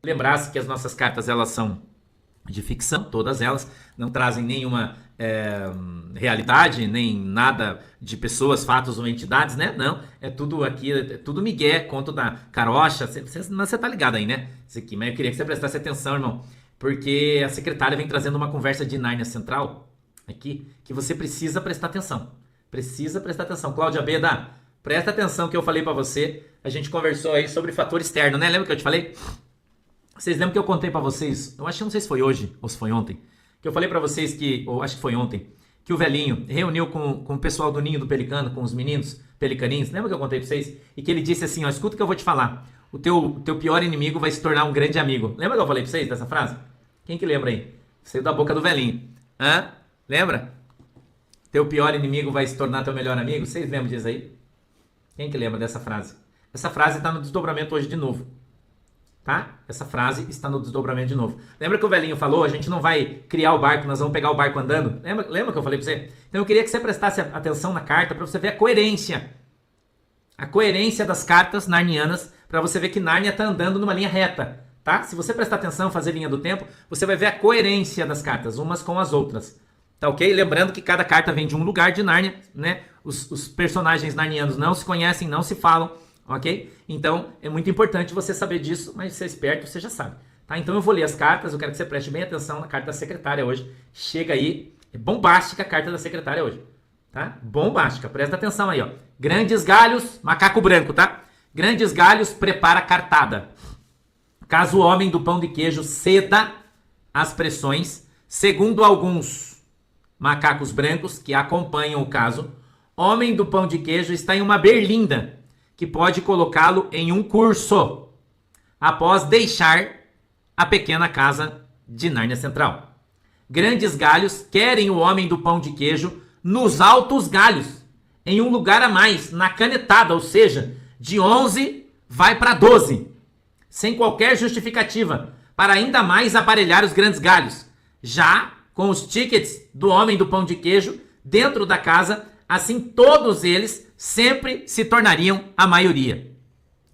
lembrasse que as nossas cartas elas são de ficção, todas elas não trazem nenhuma realidade, nem nada de pessoas, fatos ou entidades, né? Não, é tudo aqui, é tudo migué, conto da carocha, você tá ligado aí, né? Isso aqui, mas eu queria que você prestasse atenção, irmão, porque a secretária vem trazendo uma conversa de Nárnia Central aqui, que você precisa prestar atenção. Precisa prestar atenção. Cláudia Beda, presta atenção que eu falei pra você, a gente conversou aí sobre fator externo, né? Lembra que eu te falei? Vocês lembram que eu contei pra vocês, eu acho que não sei se foi hoje ou se foi ontem, que eu falei pra vocês que, ou acho que foi ontem, que o velhinho reuniu com o pessoal do Ninho do Pelicano, com os meninos pelicaninhos, lembra que eu contei pra vocês? E que ele disse assim, ó, escuta o que eu vou te falar, o teu pior inimigo vai se tornar um grande amigo. Lembra que eu falei pra vocês dessa frase? Quem que lembra aí? Saiu da boca do velhinho. Hã? Lembra? Teu pior inimigo vai se tornar teu melhor amigo? Vocês lembram disso aí? Quem que lembra dessa frase? Essa frase tá no desdobramento hoje de novo. Tá? Essa frase está no desdobramento de novo. Lembra que o velhinho falou? A gente não vai criar o barco, nós vamos pegar o barco andando? Lembra que eu falei pra você? Então eu queria que você prestasse atenção na carta para você ver a coerência. A coerência das cartas narnianas, para você ver que Nárnia está andando numa linha reta. Tá? Se você prestar atenção, fazer linha do tempo, você vai ver a coerência das cartas, umas com as outras. Tá ok? Lembrando que cada carta vem de um lugar de Nárnia, né? Os personagens narnianos não se conhecem, não se falam. Ok? Então, é muito importante você saber disso, mas ser esperto, você já sabe. Tá? Então, eu vou ler as cartas, eu quero que você preste bem atenção na carta da secretária hoje. Chega aí, é bombástica a carta da secretária hoje. Tá? Bombástica, presta atenção aí, ó. Grandes galhos, macaco branco, tá? Grandes galhos, prepara cartada. Caso o homem do pão de queijo ceda às pressões, segundo alguns macacos brancos que acompanham o caso, homem do pão de queijo está em uma berlinda, que pode colocá-lo em um curso, após deixar a pequena casa de Nárnia Central. Grandes galhos querem o homem do pão de queijo nos altos galhos, em um lugar a mais, na canetada, ou seja, de 11 vai para 12, sem qualquer justificativa, para ainda mais aparelhar os grandes galhos, já com os tickets do homem do pão de queijo dentro da casa, assim todos eles sempre se tornariam a maioria.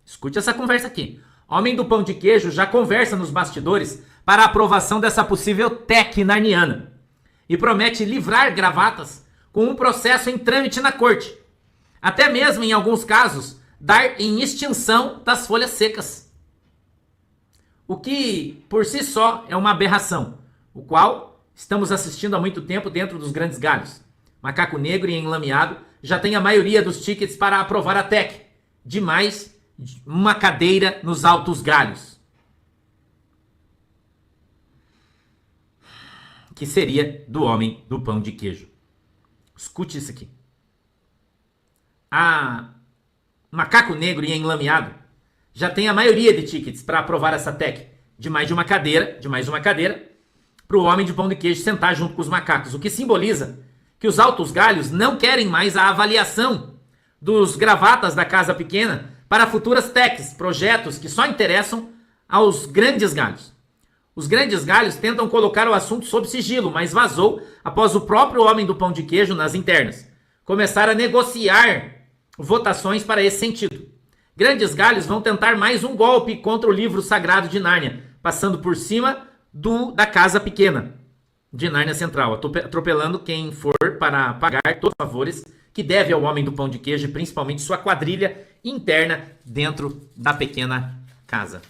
Escute essa conversa aqui. Homem do pão de queijo já conversa nos bastidores para a aprovação dessa possível tech narniana e promete livrar gravatas com um processo em trâmite na corte. Até mesmo, em alguns casos, dar em extinção das folhas secas. O que, por si só, é uma aberração, o qual estamos assistindo há muito tempo dentro dos grandes galhos. Macaco negro e enlameado já tem a maioria dos tickets para aprovar a tech, de mais uma cadeira nos altos galhos. Que seria do homem do pão de queijo. Escute isso aqui. A macaco negro e enlameado já tem a maioria de tickets para aprovar essa tech, de mais uma cadeira, para o homem de pão de queijo sentar junto com os macacos, o que simboliza que os altos galhos não querem mais a avaliação dos gravatas da casa pequena para futuras techs, projetos que só interessam aos grandes galhos. Os grandes galhos tentam colocar o assunto sob sigilo, mas vazou após o próprio homem do pão de queijo nas internas começar a negociar votações para esse sentido. Grandes galhos vão tentar mais um golpe contra o livro sagrado de Nárnia, passando por cima da casa pequena de Nárnia Central, atropelando quem for para pagar todos os favores que deve ao homem do pão de queijo e principalmente sua quadrilha interna dentro da pequena casa.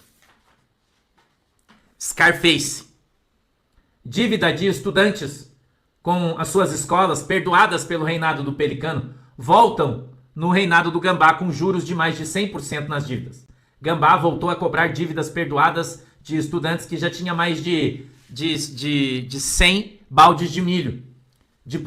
Scarface. Dívida de estudantes com as suas escolas perdoadas pelo reinado do Pelicano voltam no reinado do Gambá com juros de mais de 100% nas dívidas. Gambá voltou a cobrar dívidas perdoadas de estudantes que já tinha mais de 100 baldes de milho em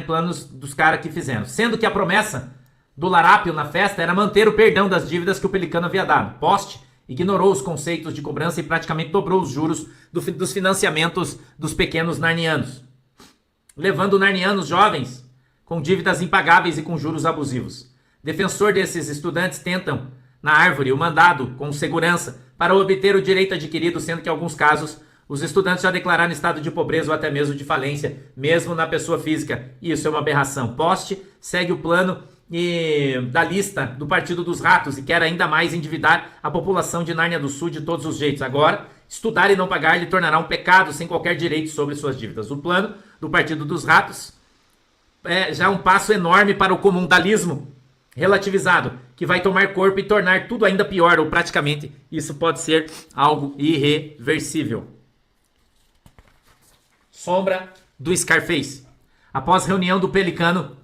planos dos caras que fizeram. Sendo que a promessa do larápio na festa era manter o perdão das dívidas que o Pelicano havia dado. Poste ignorou os conceitos de cobrança e praticamente dobrou os juros dos financiamentos dos pequenos narnianos, levando narnianos jovens com dívidas impagáveis e com juros abusivos. Defensor desses estudantes tentam, na árvore, o mandado com segurança para obter o direito adquirido, sendo que em alguns casos os estudantes já declararam estado de pobreza ou até mesmo de falência, mesmo na pessoa física. Isso é uma aberração. Poste segue o plano da lista do Partido dos Ratos e quer ainda mais endividar a população de Nárnia do Sul de todos os jeitos. Agora, estudar e não pagar lhe tornará um pecado sem qualquer direito sobre suas dívidas. O plano do Partido dos Ratos é já um passo enorme para o comundalismo relativizado, que vai tomar corpo e tornar tudo ainda pior, ou praticamente isso pode ser algo irreversível. Sombra do Scarface. Após reunião do Pelicano,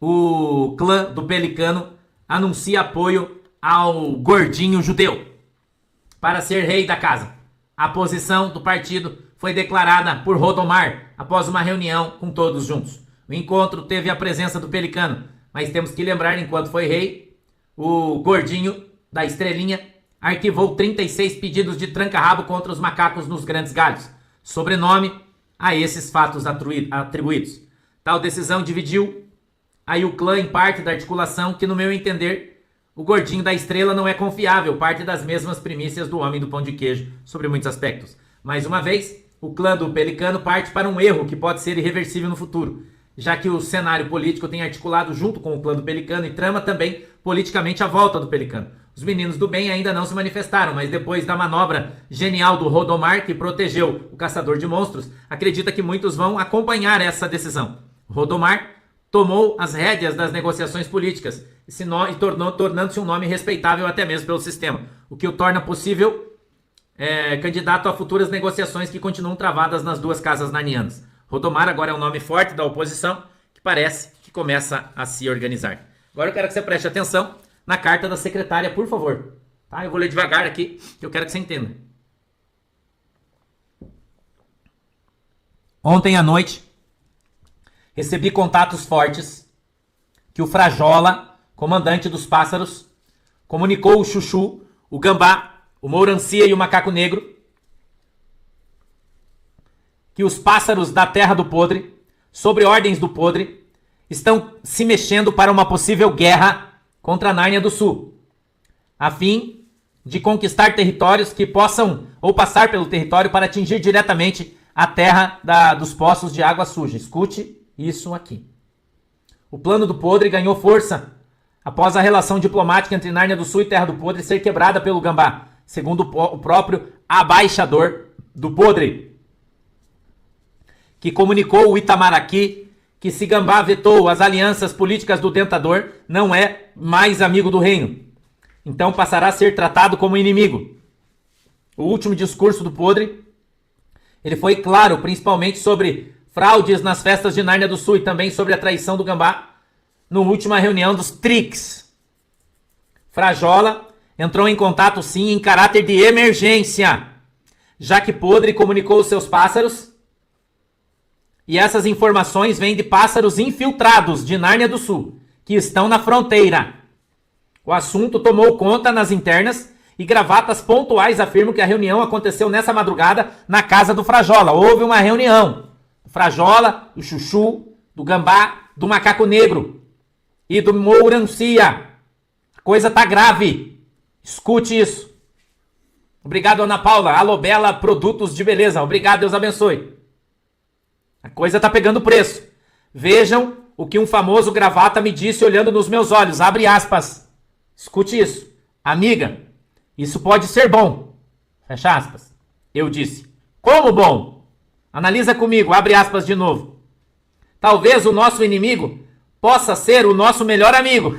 o clã do Pelicano anuncia apoio ao gordinho judeu para ser rei da casa. A posição do partido foi declarada por Rodomar após uma reunião com todos juntos. O encontro teve a presença do Pelicano, mas temos que lembrar, enquanto foi rei, o gordinho da estrelinha arquivou 36 pedidos de tranca-rabo contra os macacos nos Grandes Galhos, sobrenome a esses fatos atribuídos. Tal decisão dividiu aí o clã em parte da articulação que, no meu entender, o gordinho da estrela não é confiável, parte das mesmas primícias do homem do pão de queijo sobre muitos aspectos. Mais uma vez, o clã do Pelicano parte para um erro que pode ser irreversível no futuro, já que o cenário político tem articulado junto com o clã do Pelicano e trama também politicamente a volta do Pelicano. Os meninos do bem ainda não se manifestaram, mas depois da manobra genial do Rodomar, que protegeu o caçador de monstros, acredita que muitos vão acompanhar essa decisão. Rodomar tomou as rédeas das negociações políticas e tornando-se um nome respeitável até mesmo pelo sistema, o que o torna possível candidato a futuras negociações que continuam travadas nas duas casas narnianas. Rodomar agora é um nome forte da oposição que parece que começa a se organizar. Agora eu quero que você preste atenção na carta da secretária, por favor. Tá? Eu vou ler devagar aqui, que eu quero que você entenda. Ontem à noite, recebi contatos fortes que o Frajola, comandante dos pássaros, comunicou o Chuchu, o Gambá, o Mourancia e o Macaco Negro que os pássaros da Terra do Podre, sobre ordens do Podre, estão se mexendo para uma possível guerra contra a Nárnia do Sul, a fim de conquistar territórios que possam, ou passar pelo território para atingir diretamente a terra dos poços de água suja. Escute isso aqui. O plano do Podre ganhou força após a relação diplomática entre Nárnia do Sul e Terra do Podre ser quebrada pelo Gambá, segundo o próprio abaixador do Podre, que comunicou o Itamaraty que se Gambá vetou as alianças políticas do Dentador, não é mais amigo do reino. Então passará a ser tratado como inimigo. O último discurso do Podre, ele foi claro, principalmente sobre fraudes nas festas de Nárnia do Sul e também sobre a traição do Gambá na última reunião dos TRICS. Frajola entrou em contato sim em caráter de emergência, já que Podre comunicou aos seus pássaros. E essas informações vêm de pássaros infiltrados de Nárnia do Sul, que estão na fronteira. O assunto tomou conta nas internas e gravatas pontuais afirmam que a reunião aconteceu nessa madrugada na casa do Frajola. Houve uma reunião. O Frajola, do Chuchu, do Gambá, do Macaco Negro e do Mourancia. A coisa tá grave. Escute isso. Obrigado, Ana Paula. Alô, Bela Produtos de Beleza. Obrigado, Deus abençoe. A coisa tá pegando preço. Vejam o que um famoso gravata me disse olhando nos meus olhos. Abre aspas. Escute isso. Amiga, isso pode ser bom. Fecha aspas. Eu disse. Como bom? Analisa comigo. Abre aspas de novo. Talvez o nosso inimigo possa ser o nosso melhor amigo.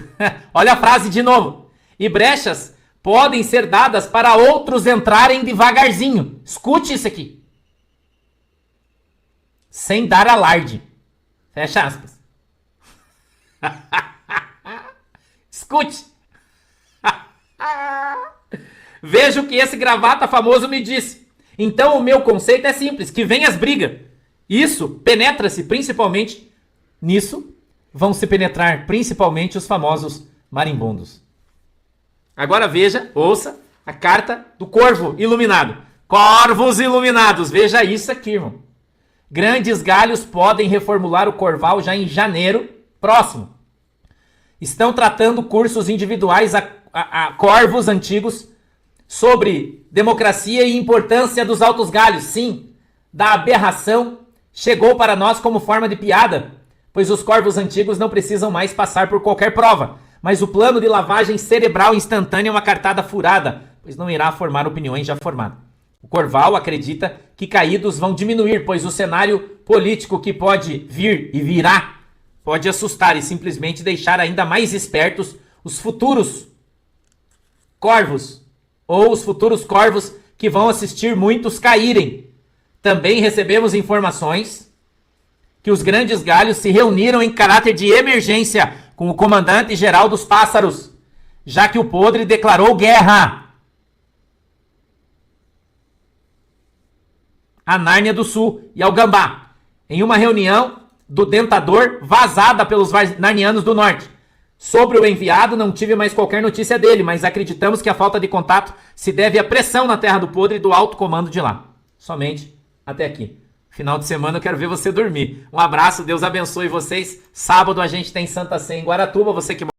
Olha a frase de novo. E brechas podem ser dadas para outros entrarem devagarzinho. Escute isso aqui. Sem dar alarde. Fecha aspas. Escute. Veja o que esse gravata famoso me disse. Então o meu conceito é simples, que vem as brigas. Isso penetra-se principalmente, nisso vão se penetrar principalmente os famosos marimbondos. Agora veja, ouça a carta do Corvo Iluminado. Corvos Iluminados, veja isso aqui, irmão. Grandes galhos podem reformular o Corval já em janeiro próximo. Estão tratando cursos individuais a corvos antigos sobre democracia e importância dos altos galhos. Sim, da aberração chegou para nós como forma de piada pois os corvos antigos não precisam mais passar por qualquer prova, mas o plano de lavagem cerebral instantânea é uma cartada furada, pois não irá formar opiniões já formadas. O Corval acredita que caídos vão diminuir, pois o cenário político que pode vir e virá pode assustar e simplesmente deixar ainda mais espertos os futuros corvos, ou os futuros corvos que vão assistir muitos caírem. Também recebemos informações que os grandes galhos se reuniram em caráter de emergência com o comandante-geral dos pássaros, já que o podre declarou guerra a Nárnia do Sul e ao Gambá, em uma reunião do Dentador vazada pelos narnianos do Norte. Sobre o enviado, não tive mais qualquer notícia dele, mas acreditamos que a falta de contato se deve à pressão na Terra do Podre e do alto comando de lá. Somente até aqui. Final de semana eu quero ver você dormir. Um abraço, Deus abençoe vocês. Sábado a gente tem Santa Sé em Guaratuba, você que